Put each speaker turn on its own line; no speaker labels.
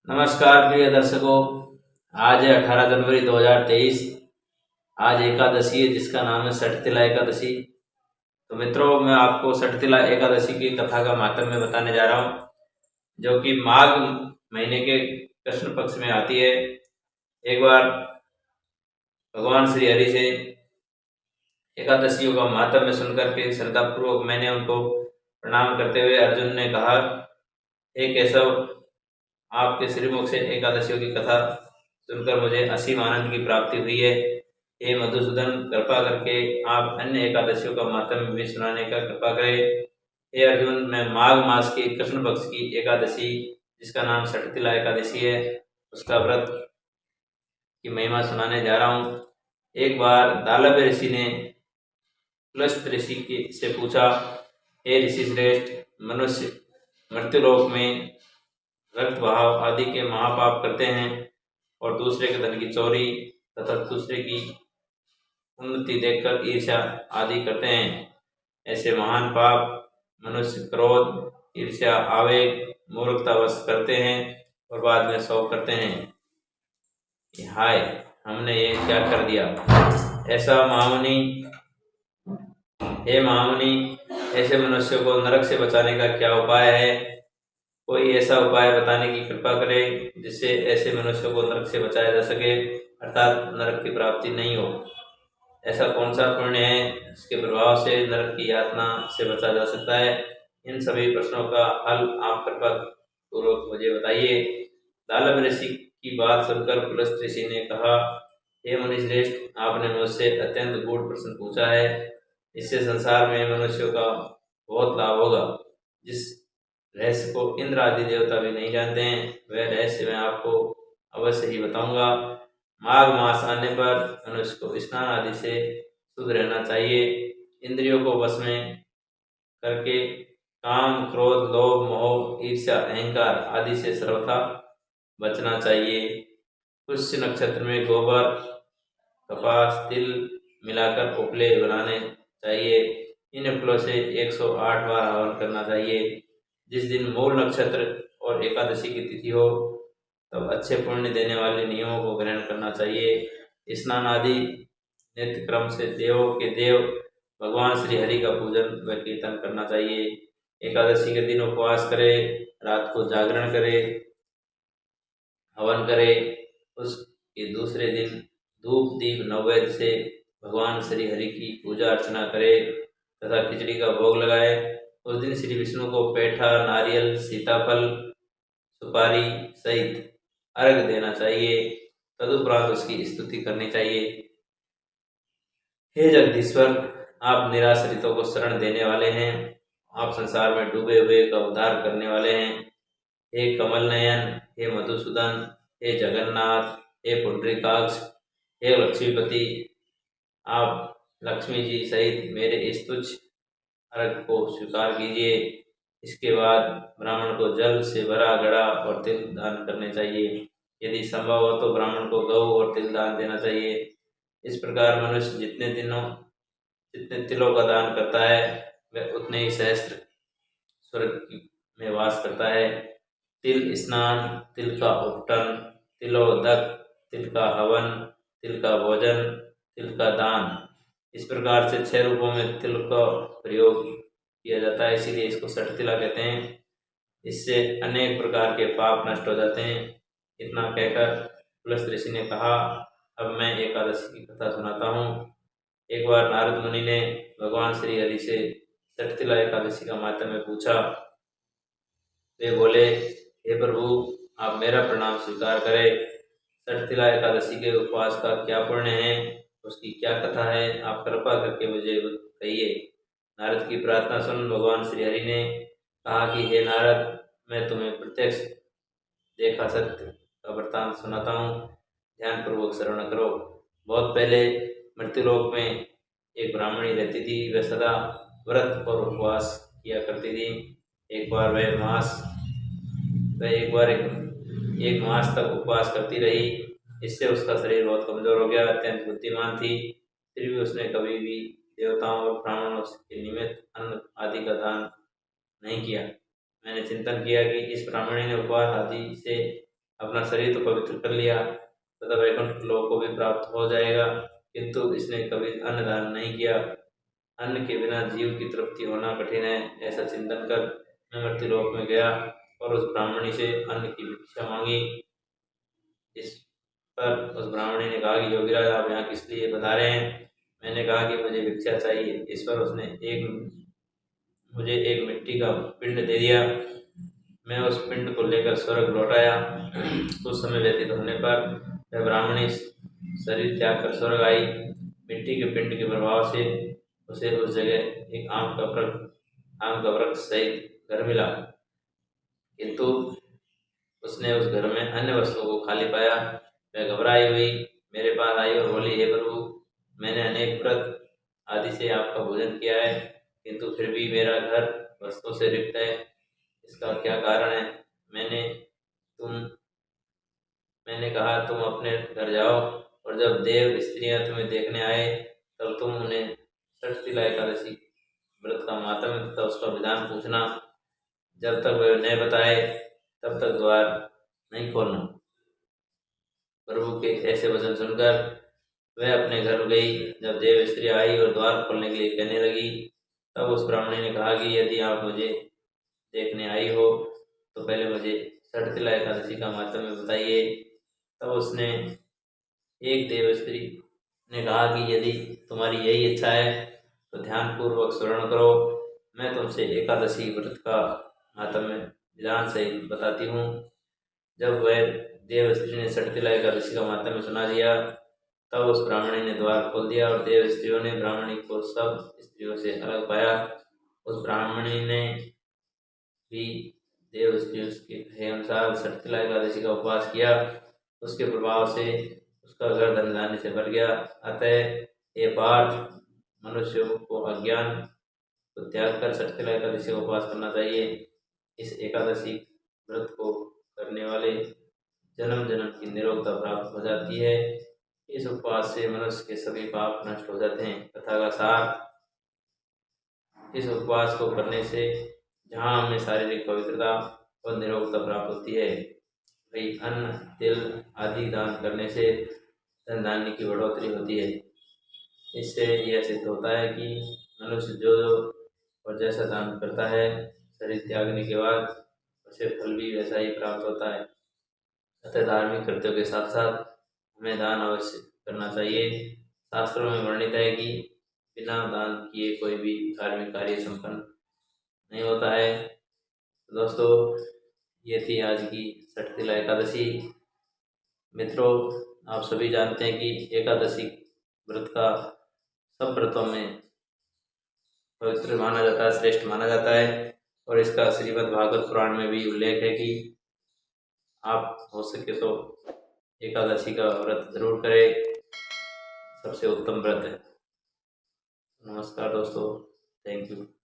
नमस्कार प्रिय दर्शकों। आज है 18 जनवरी 2023। आज एकादशी है जिसका नाम है सठतिला एकादशी। तो मित्रों, मैं आपको सठतिला एकादशी की कथा का माहात्म्य बताने जा रहा हूँ, जो कि माघ महीने के कृष्ण पक्ष में आती है। एक बार भगवान श्री हरि से एकादशियों का माहात्म्य सुनकर के श्रद्धापूर्वक मैंने उनको प्रणाम करते हुए अर्जुन ने कहा, हे केशव, आपके श्रीमुख से एकादशियों की कथा सुनकर मुझे असीम आनंद की प्राप्ति हुई है। हे मधुसूदन, कृपा करके आप अन्य एकादशियों का माहात्म्य भी सुनाने का कृपा करें। हे अर्जुन, मैं माघ मास की कृष्ण पक्ष की एकादशी, जिसका नाम सठतिला एकादशी है, उसका व्रत की महिमा सुनाने जा रहा हूँ। एक बार दालभ ऋषि ने पुलस्त ऋषि से पूछा, हे ऋषि श्रेष्ठ, मनुष्य मृत्युलोक में रक्त बहाव आदि के महापाप करते हैं और दूसरे के धन की चोरी तथा दूसरे की उन्नति देखकर ईर्ष्या आदि करते हैं। ऐसे महान पाप मनुष्य क्रोध, ईर्ष्या, आवेग, मूर्खतावश करते हैं और बाद में शोक करते हैं, हाय हमने ये क्या कर दिया। ऐसा महामुनि, हे महामुनि, ऐसे मनुष्यों को नरक से बचाने का क्या उपाय है? कोई ऐसा उपाय बताने की कृपा करे जिससे ऐसे मनुष्यों को नरक से बचाया जा सके, अर्थात नरक की प्राप्ति नहीं हो। ऐसा कौन सा पुण्य है जिसके प्रभाव से नरक की यातना से बचा जा सकता है? इन सभी प्रश्नों का हल आप कृपा पूर्वक मुझे बताइए। दालभ ऋषि की बात सुनकर पुलस्त ऋषि ने कहा, हे मुनि श्रेष्ठ, आपने मुझसे अत्यंत गूढ़ प्रश्न पूछा है। इससे संसार में मनुष्यों का बहुत लाभ होगा। जिस रहस्य को इंद्र आदि देवता भी नहीं जानते हैं, वह रहस्य मैं आपको अवश्य ही बताऊंगा। माघ मास आने पर मनुष्य को स्नान आदि से शुद्ध रहना चाहिए। इंद्रियों को वश में करके काम, क्रोध, लोभ, मोह, ईर्ष्या, अहंकार आदि से सर्वथा बचना चाहिए। पुष्य नक्षत्र में गोबर, कपास, तिल मिलाकर उपले बनाने चाहिए। इन फलों से 108 बार हवन करना चाहिए। जिस दिन मूल नक्षत्र और एकादशी की तिथि हो, तब अच्छे पुण्य देने वाले नियमों को ग्रहण करना चाहिए। स्नान आदि नित्य क्रम से देवों के देव भगवान श्री हरि का पूजन व कीर्तन करना चाहिए। एकादशी के दिन उपवास करे, रात को जागरण करे, हवन करे। उसके दूसरे दिन धूप दीप नैवेद्य से भगवान श्री हरि की पूजा अर्चना करे तथा खिचड़ी का भोग लगाए। उस दिन श्री विष्णु को पेठा, नारियल, सीताफल, सुपारी सहित अर्घ देना चाहिए। तदुपरांत उसकी स्तुति करनी चाहिए। हे जगदीश्वर, आप निराश्रितों को शरण देने वाले हैं। आप संसार में डूबे हुए का उद्धार करने वाले हैं। हे कमल नयन, हे मधुसूदन, हे जगन्नाथ, हे पुंडरीकाक्ष, हे लक्ष्मीपति, आप लक्ष्मी जी सहित मेरे इस तुच्छ अर्घ को स्वीकार कीजिए। इसके बाद ब्राह्मण को जल से भरा घड़ा और तिल दान करने चाहिए। यदि संभव हो तो ब्राह्मण को गौ और तिल दान देना चाहिए। इस प्रकार मनुष्य जितने तिलों का दान करता है, वह उतने ही सहस्त्र स्वर्ग में वास करता है। तिल स्नान, तिल का उपटन, तिलोदक, तिल का हवन, तिल का भोजन, तिल का दान, इस प्रकार से 6 रूपों में तिल का प्रयोग किया जाता है, इसीलिए इसको सठतिला कहते हैं। इससे अनेक प्रकार के पाप नष्ट हो जाते हैं। इतना कहकर पुलस्त ऋषि ने कहा, अब मैं एकादशी की कथा सुनाता हूँ। एक बार नारद मुनि ने भगवान श्री हरि से सठतिला एकादशी का माहात्म्य पूछा। वे बोले, हे प्रभु, आप मेरा प्रणाम स्वीकार करें। सठतिला एकादशी के उपवास का क्या पुण्य है, उसकी क्या कथा है, आप कृपा करके मुझे कहिए। नारद की प्रार्थना सुन भगवान श्री हरि ने कहा कि हे नारद, मैं तुम्हें प्रत्यक्ष देखा सत्य का वृत्तांत सुनाता हूँ, ध्यान पूर्वक श्रवण करो। बहुत पहले मृत्युलोक में एक ब्राह्मणी रहती थी। वह सदा व्रत और उपवास किया करती थी। एक बार एक मास तक उपवास करती रही। इससे उसका शरीर बहुत कमजोर हो गया। अत्यंत बुद्धिमान थी, फिर भी उसने कभी भी देवताओं और ब्राह्मणों के निमित्त अन्न आदि का दान नहीं किया। मैंने चिंतन किया कि इस ब्राह्मणी ने उपवास आदि से अपना शरीर तो पवित्र कर लिया तथा वैकुंठ लोक को भी प्राप्त हो जाएगा, किंतु इसने कभी अन्न दान नहीं किया। अन्न के बिना जीव की तृप्ति होना कठिन है, ऐसा चिंतन कर मैं मृत्युलोक में गया और उस ब्राह्मणी से अन्न की भिक्षा मांगी। इस पर उस ब्राह्मणी ने कहा कि योगीराज, आप यहाँ किस लिए पधारे हैं? मैंने कहा कि मुझे भिक्षा चाहिए। इस पर उसने मुझे एक मिट्टी का पिंड दे दिया। मैं उस पिंड को लेकर स्वर्ग लौट आया। कुछ समय व्यतीत होने पर वह ब्राह्मणी शरीर त्याग कर स्वर्ग आई। मिट्टी के पिंड के प्रभाव से उसे उस जगह एक आम का वृक्ष सहित घर मिला, किंतु उसने उस घर में अन्य वस्तुओं को खाली पाया। वह घबराई हुई मेरे पास आई और बोली, हे प्रभु, मैंने अनेक व्रत आदि से आपका भोजन किया है, किंतु फिर भी मेरा घर वस्तुओं से रिक्त है। इसका क्या कारण है? मैंने कहा, तुम अपने घर जाओ और जब देव स्त्रियां तुम्हें देखने आए तब तुम उन्हें षटतिला एकादशी व्रत का मातम तथा उसका विधान पूछना। जब तक वह नहीं बताए तब तक द्वार नहीं खोलना। प्रभु के ऐसे वचन सुनकर वह अपने घर गई। जब देव स्त्री आई और द्वार खोलने के लिए कहने लगी, तब उस ब्राह्मणी ने कहा कि यदि आप मुझे देखने आई हो तो पहले मुझे षटतिला एकादशी का मातम्य बताइए। तब उसने एक देव स्त्री ने कहा कि यदि तुम्हारी यही इच्छा है तो ध्यान पूर्वक स्मरण करो। मैं तुमसे एकादशी व्रत का मातम्य विधान सहित बताती हूँ। जब वह देव स्त्री ने षटतिला एकादशी का मातम्य सुना दिया तब उस ब्राह्मणी ने द्वार खोल दिया और देव स्त्रियों ने ब्राह्मणी को सब स्त्रियों से अलग पाया। उस ब्राह्मणी ने भी देव स्त्रियों के कहे अनुसार षटतिला एकादशी का उपवास किया। उसके प्रभाव से उसका घर धन धान्य से भर गया। अतः ये पार्थ, मनुष्यों को अज्ञान को त्याग कर षटतिला एकादशी का उपवास करना चाहिए। इस एकादशी व्रत को करने वाले जन्म जन्म की निरोगता प्राप्त हो जाती है। इस उपवास से मनुष्य के सभी पाप नष्ट हो जाते हैं। कथा का सार, इस उपवास को करने से जहाँ हमें शारीरिक पवित्रता और निरोगता प्राप्त होती है, वही अन्न, तिल आदि दान करने से धन धान्य की बढ़ोतरी होती है। इससे यह सिद्ध होता है कि मनुष्य जो और जैसा दान करता है, शरीर त्यागने के बाद उसे फल भी वैसा ही प्राप्त होता है। अतः धार्मिक कृत्यों के साथ साथ हमें दान अवश्य करना चाहिए। शास्त्रों में वर्णित है कि बिना दान किए कोई भी धार्मिक कार्य संपन्न नहीं होता है। तो दोस्तों, ये थी आज की षटतिला एकादशी। मित्रों, आप सभी जानते हैं कि एकादशी व्रत का सब व्रतों में पवित्र माना जाता है, श्रेष्ठ माना जाता है, और इसका श्रीमद् भागवत पुराण में भी उल्लेख है कि आप हो सके तो एकादशी का व्रत जरूर करें, सबसे उत्तम व्रत है। नमस्कार दोस्तों, थैंक यू।